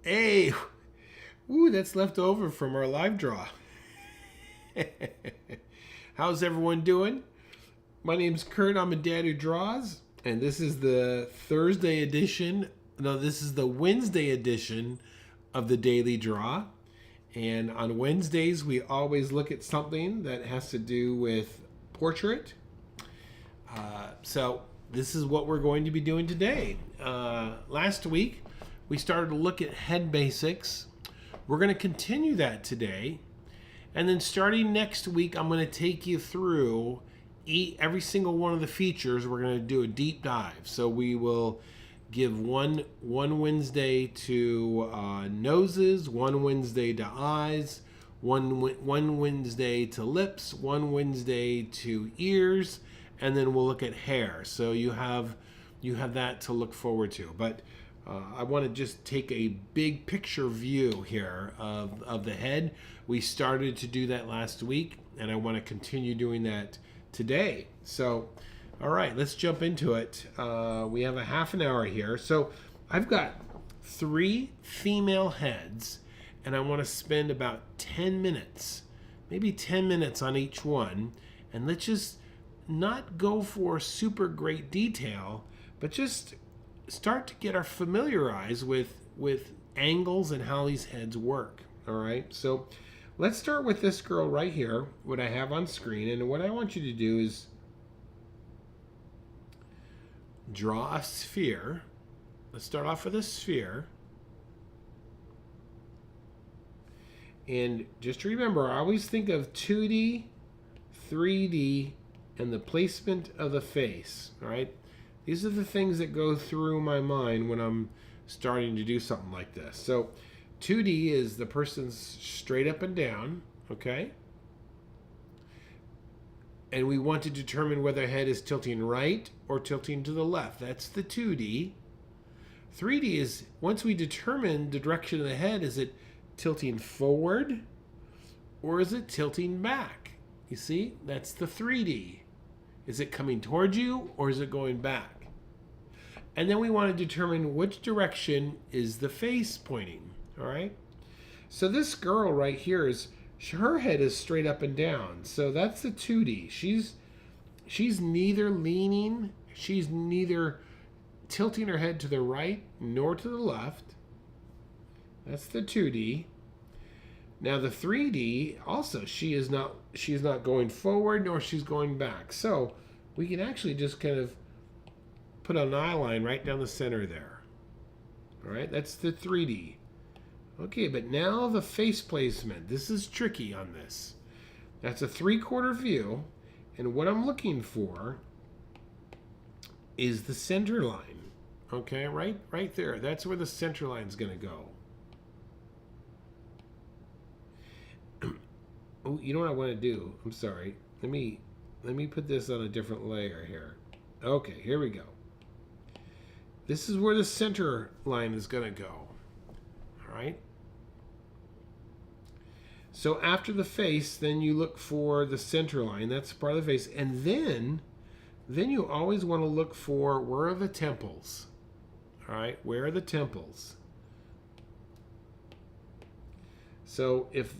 Hey, ooh, that's left over from our live draw. How's everyone doing? My name's Kurt. I'm a dad who draws, and this is the Thursday edition. No, this is the Wednesday edition of the Daily Draw. And on Wednesdays, we always look at something that has to do with portrait. So this is what we're going to be doing today. Last week, we started to look at head basics. We're going to continue that today. And then starting next week, I'm going to take you through every single one of the features. We're going to do a deep dive. So we will give one Wednesday to noses, one Wednesday to eyes, one Wednesday to lips, one Wednesday to ears, and then we'll look at hair. So you have that to look forward to. But I want to just take a big picture view here of the head. We started to do that last week, and I want to continue doing that today. So, all right, let's jump into it. We have a half an hour here. So I've got 3 female heads, and I want to spend about 10 minutes, maybe 10 minutes on each one. And let's just not go for super great detail, but just start to get our familiarized with angles and how these heads work. All right, so let's start with this girl right here, what I have on screen. And what I want you to do is draw a sphere. Let's start off with a sphere. And just remember, I always think of 2D, 3D, and the placement of the face. All right, these are the things that go through my mind when I'm starting to do something like this. So 2D is the person's straight up and down, okay? And we want to determine whether the head is tilting right or tilting to the left. That's the 2D. 3D is, once we determine the direction of the head, is it tilting forward or is it tilting back? You see, that's the 3D. Is it coming towards you or is it going back? And then we want to determine which direction is the face pointing, all right? So this girl right here her head is straight up and down. So that's the 2D. She's neither leaning, she's neither tilting her head to the right nor to the left. That's the 2D. Now the 3D also, she's not going forward nor she's going back. So we can actually just kind of put an eye line right down the center there. All right, that's the 3D. Okay, but now the face placement. This is tricky on this. That's a 3/4 view, and what I'm looking for is the center line. Okay, right there. That's where the center line is going to go. Oh, you know what I want to do? I'm sorry. Let me put this on a different layer here. Okay, here we go. This is where the center line is going to go. All right. So after the face, then you look for the center line. That's part of the face. And then you always want to look for, where are the temples? All right, where are the temples? So if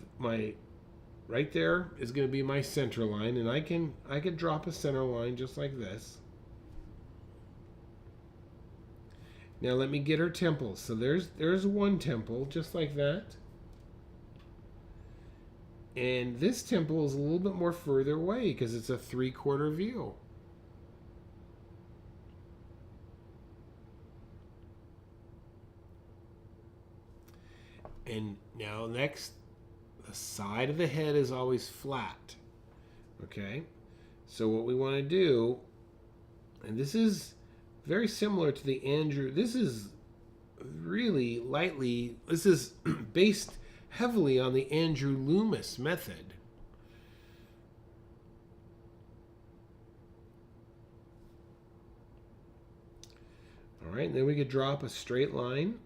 right there is going to be my center line, and I can drop a center line just like this. Now let me get her temples. So there's one temple, just like that. And this temple is a little bit more further away because it's a 3/4 view. And now next, the side of the head is always flat. Okay? So what we want to do, and this is very similar to the Andrew. This is really lightly, this is based heavily on the Andrew Loomis method. All right, and then we could drop a straight line.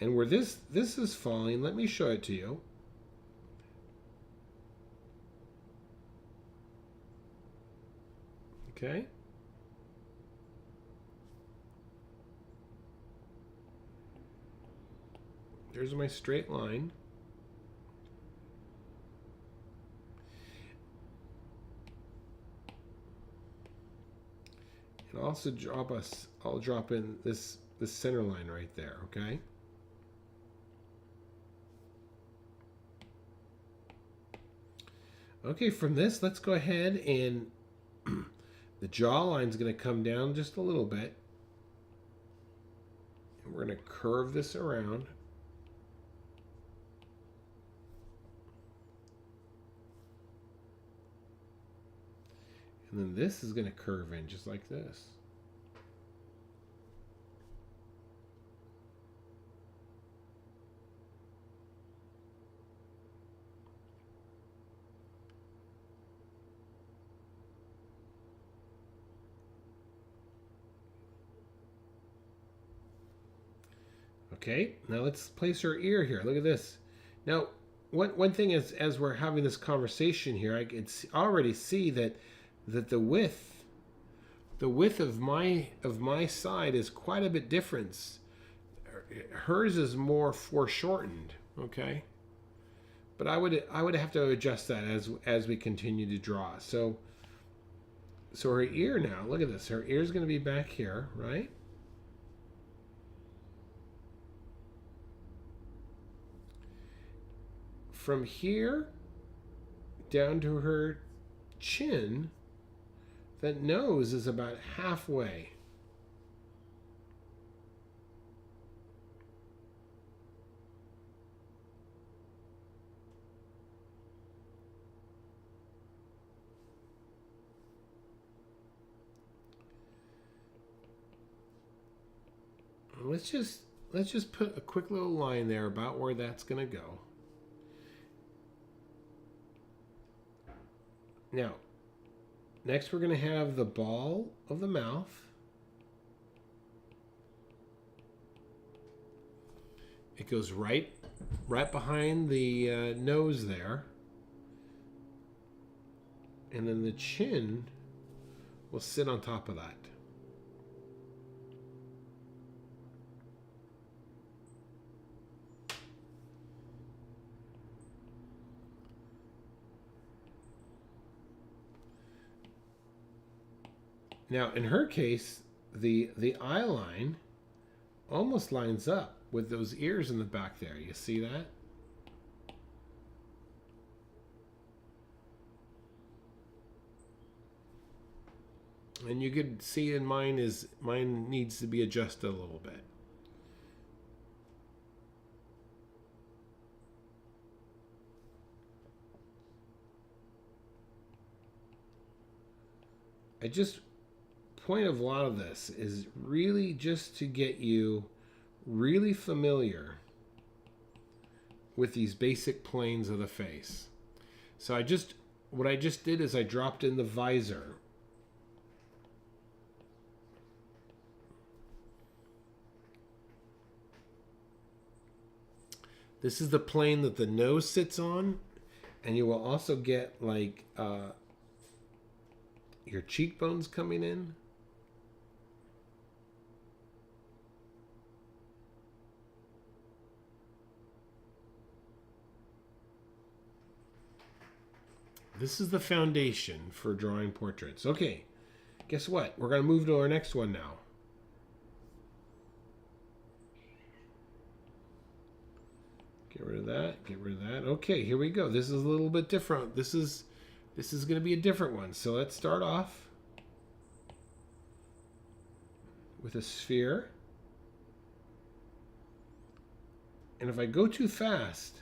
And where this is falling, let me show it to you. Okay. There's my straight line. And also I'll drop in this center line right there, okay? Okay, from this, let's go ahead and the jawline's going to come down just a little bit. And we're going to curve this around. And then this is going to curve in just like this. Okay, now let's place her ear here. Look at this. Now, one thing is, as we're having this conversation here, I can already see that the width of my side is quite a bit different. Hers is more foreshortened. Okay, but I would have to adjust that as we continue to draw. So her ear now. Look at this. Her ear is going to be back here, right? From here down to her chin, that nose is about halfway. Let's just put a quick little line there about where that's going to go. Now, next we're going to have the ball of the mouth. It goes right behind the nose there. And then the chin will sit on top of that. Now, in her case, the eye line almost lines up with those ears in the back there. You see that? And you could see in mine needs to be adjusted a little bit. Point of a lot of this is really just to get you really familiar with these basic planes of the face. So what I just did is I dropped in the visor. This is the plane that the nose sits on, and you will also get like your cheekbones coming in. This is the foundation for drawing portraits. Okay, guess what? We're going to move to our next one now. Get rid of that. Get rid of that. Okay, here we go. This is a little bit different. This is going to be a different one. So let's start off with a sphere. And if I go too fast,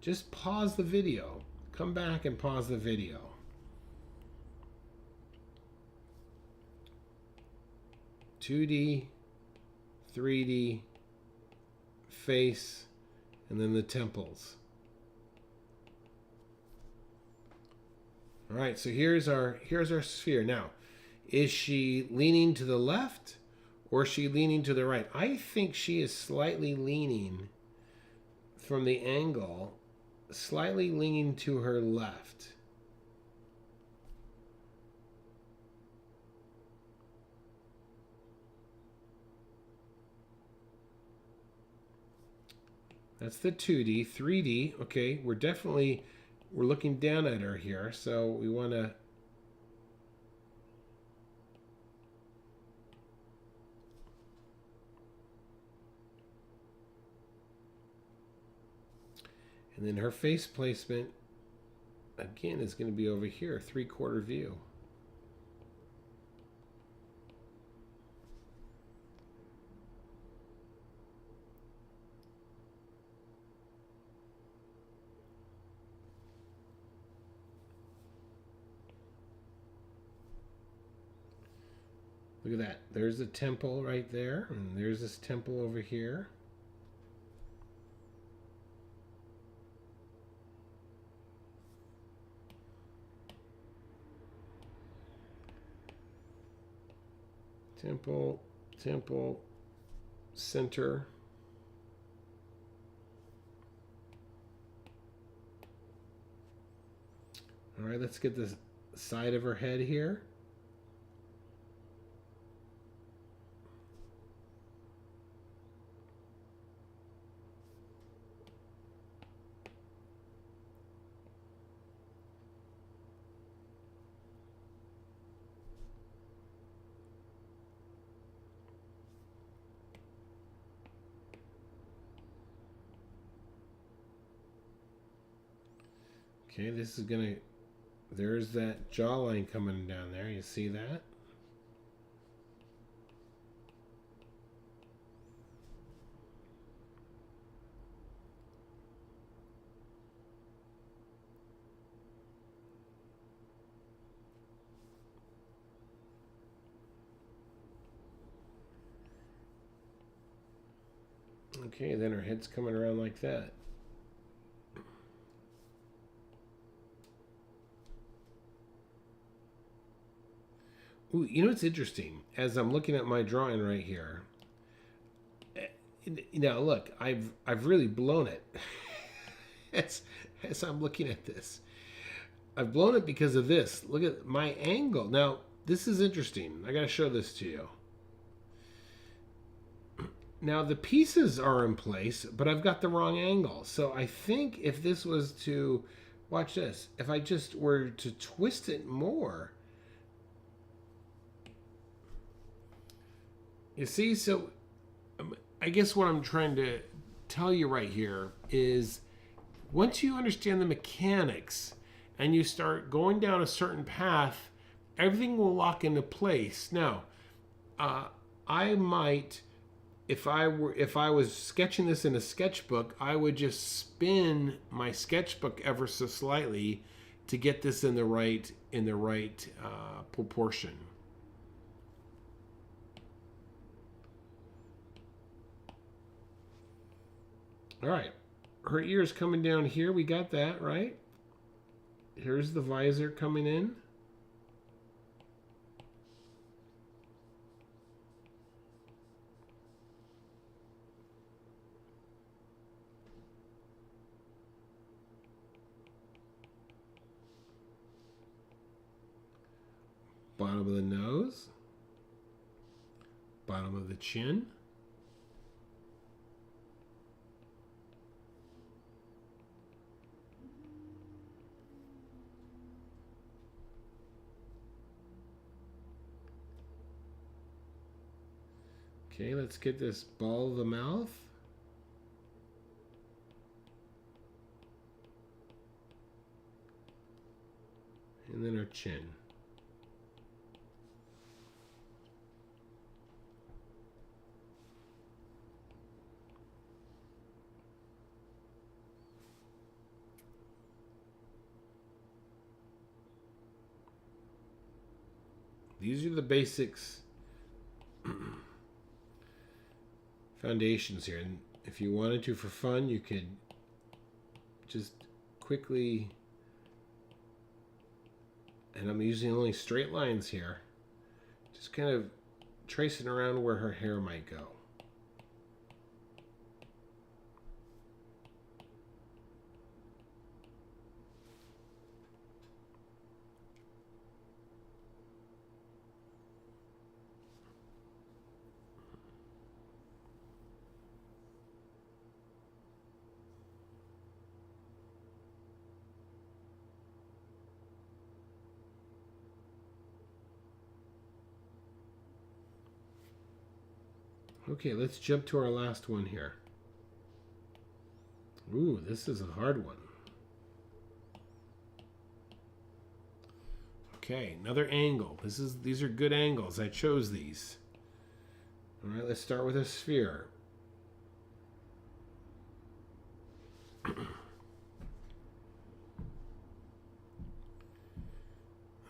just pause the video. Come back and pause the video. (2D, 3D, face, and then the temples. All right, so here's our sphere. Now, is she leaning to the left or is she leaning to the right? I think she is slightly leaning from the angle, slightly leaning to her left. That's the 2D. 3D, okay, we're looking down at her here, so we want to... And then her face placement, again, is going to be over here, 3/4 view. Look at that. There's a temple right there, and there's this temple over here. Temple, temple, center. All right, let's get the side of her head here. Okay, this is gonna, there's that jawline coming down there. You see that? Okay, then her head's coming around like that. Ooh, you know what's interesting? As I'm looking at my drawing right here, now look, I've really blown it. as I'm looking at this, I've blown it because of this. Look at my angle. Now this is interesting. I got to show this to you. Now the pieces are in place, but I've got the wrong angle. So I think if this was to, watch this, if I just were to twist it more, you see, so I guess what I'm trying to tell you right here is once you understand the mechanics and you start going down a certain path, everything will lock into place. Now, I might, if I was sketching this in a sketchbook, I would just spin my sketchbook ever so slightly to get this in the right proportion. All right, her ear's coming down here. We got that, right? Here's the visor coming in. Bottom of the nose. Bottom of the chin. Okay, let's get this ball of the mouth. And then our chin. These are the basics, foundations here. And if you wanted to for fun, you could just quickly, and I'm using only straight lines here, just kind of tracing around where her hair might go. Okay, let's jump to our last one here. Ooh, this is a hard one. Okay, another angle. These are good angles. I chose these. All right, let's start with a sphere.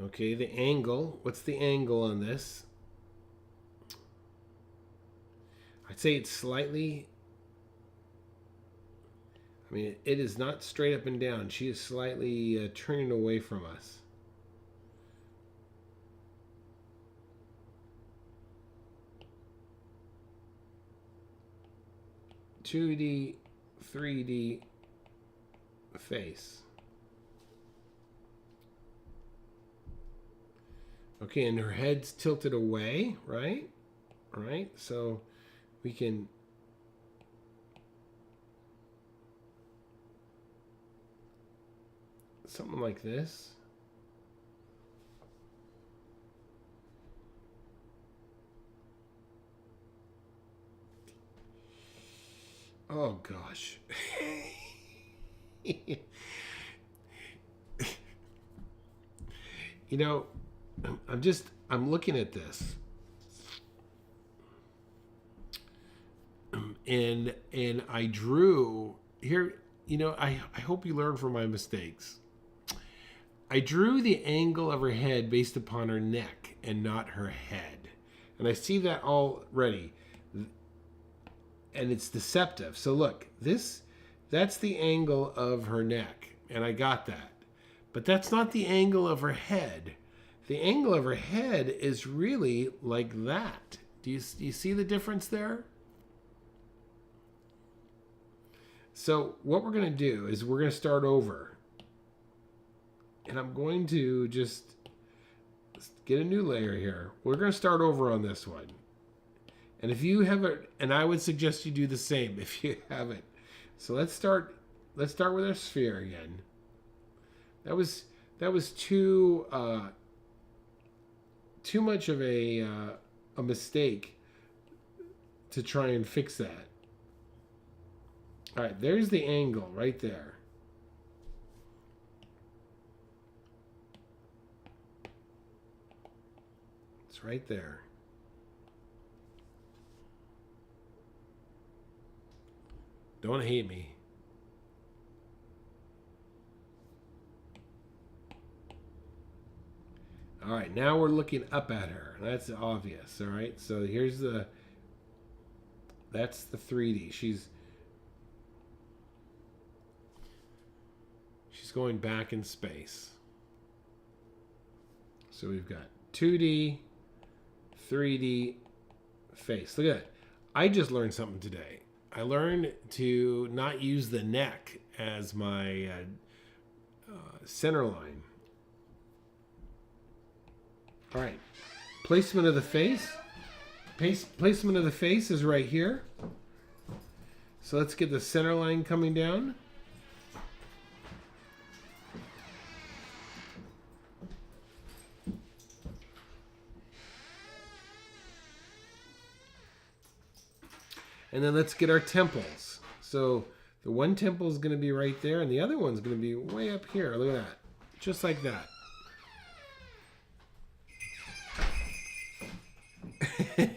Okay, the angle. What's the angle on this? I'd say it's slightly... I mean, it is not straight up and down. She is slightly turning away from us. (2D, 3D face). Okay, and her head's tilted away, right? Right? So we can... something like this. Oh gosh. You know, I'm looking at this. And I drew here, you know, I hope you learn from my mistakes. I drew the angle of her head based upon her neck and not her head. And I see that already. And it's deceptive. So look, that's the angle of her neck. And I got that. But that's not the angle of her head. The angle of her head is really like that. Do you see the difference there? So what we're going to do is we're going to start over. And I'm going to just get a new layer here. We're going to start over on this one. And if you have it, and I would suggest you do the same if you have it. So let's start with our sphere again. That was too much of a mistake to try and fix that. All right, there's the angle right there. It's right there. Don't hate me. All right, now we're looking up at her. That's obvious, all right? So here's that's the 3D. She's going back in space. So we've got 2D, 3D, face. Look at that. I just learned something today. I learned to not use the neck as my center line. All right, placement of the face. Placement of the face is right here. So let's get the center line coming down. And then let's get our temples. So the one temple is going to be right there, and the other one's going to be way up here. Look at that. Just like that.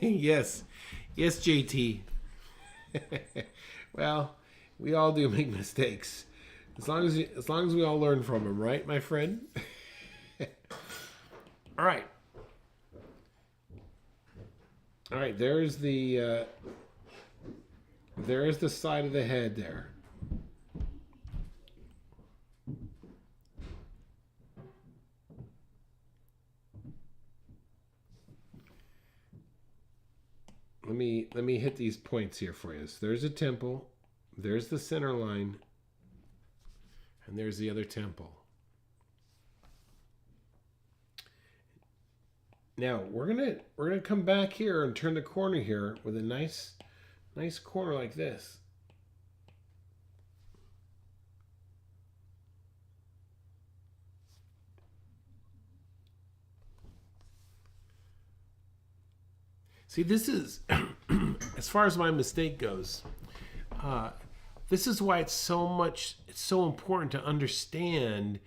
Yes. Yes, JT. Well, we all do make mistakes. As long as we all learn from them, right, my friend? All right. All right, there's the side of the head there. Let me hit these points here for you. So there's a temple, there's the center line, and there's the other temple. Now we're gonna come back here and turn the corner here with a nice corner like this. See, this is as far as my mistake goes, this is why it's so important to understand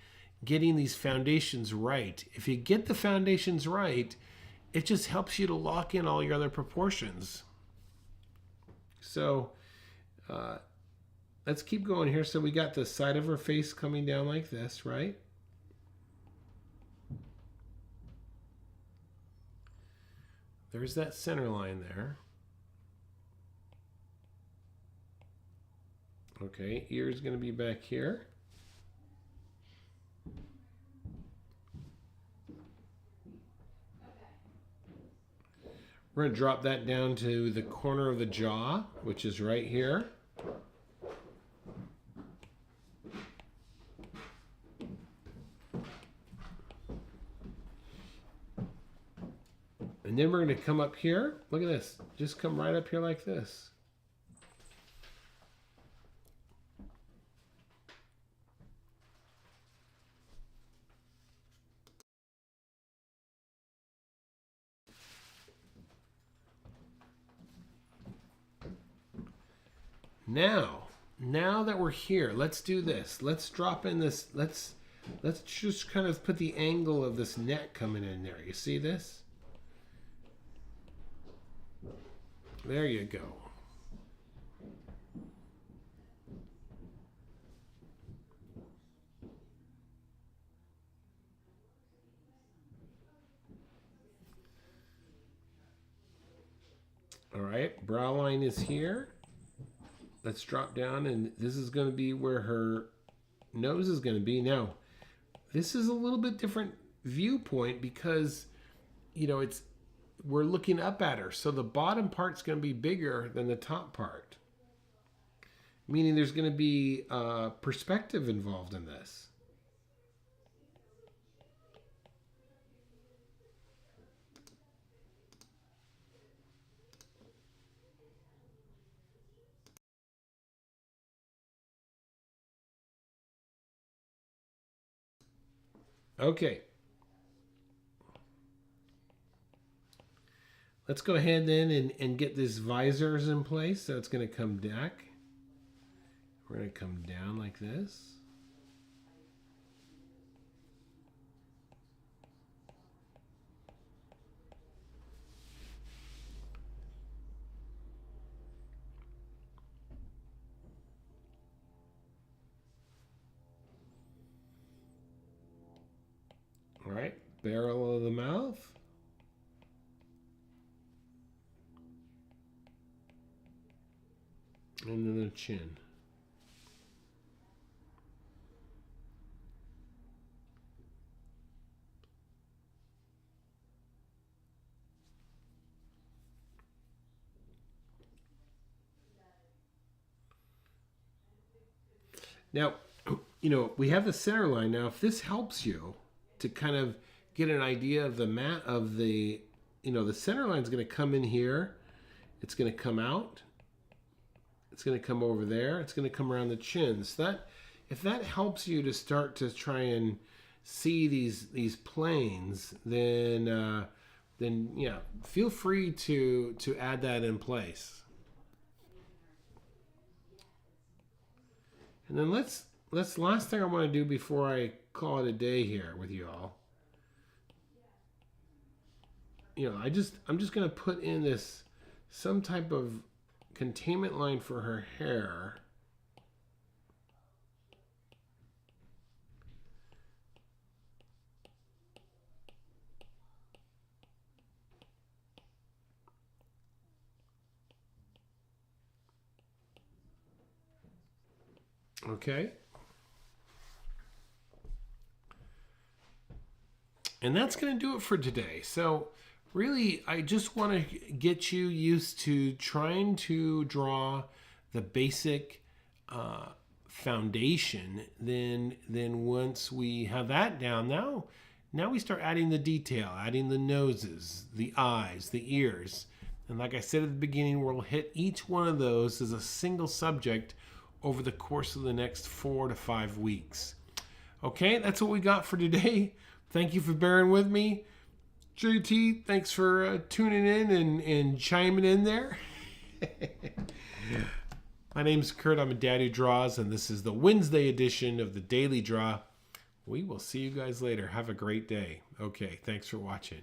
getting these foundations right. If you get the foundations right, it just helps you to lock in all your other proportions. So let's keep going here. So we got the side of her face coming down like this, right? There's that center line there. Okay, ear's going to be back here. We're going to drop that down to the corner of the jaw, which is right here. And then we're going to come up here. Look at this. Just come right up here like this. Now that we're here, let's do this. Let's drop in this. Let's just kind of put the angle of this neck coming in there. You see this? There you go. All right, brow line is here. Let's drop down, and this is going to be where her nose is going to be. Now, this is a little bit different viewpoint because, you know, we're looking up at her. So the bottom part's going to be bigger than the top part, meaning there's going to be perspective involved in this. Okay. Let's go ahead then and get these visors in place. So it's going to come back. We're going to come down like this. All right, barrel of the mouth. And then the chin. Now, you know, we have the center line. Now, if this helps you to kind of get an idea of the center line is going to come in here. It's going to come out. It's going to come over there. It's going to come around the chin. So if that helps you to start to try and see these planes, then yeah, feel free to add that in place. And then last thing I want to do before I call it a day here with you all. You know, I'm just going to put in some type of containment line for her hair. Okay. And that's going to do it for today. So really, I just want to get you used to trying to draw the basic foundation. Then once we have that down, now we start adding the detail, adding the noses, the eyes, the ears. And like I said at the beginning, we'll hit each one of those as a single subject over the course of the next 4 to 5 weeks. Okay, that's what we got for today. Thank you for bearing with me. JT, thanks for tuning in and chiming in there. My name's Kurt. I'm a Dad Who Draws, and this is the Wednesday edition of the Daily Draw. We will see you guys later. Have a great day. Okay, thanks for watching.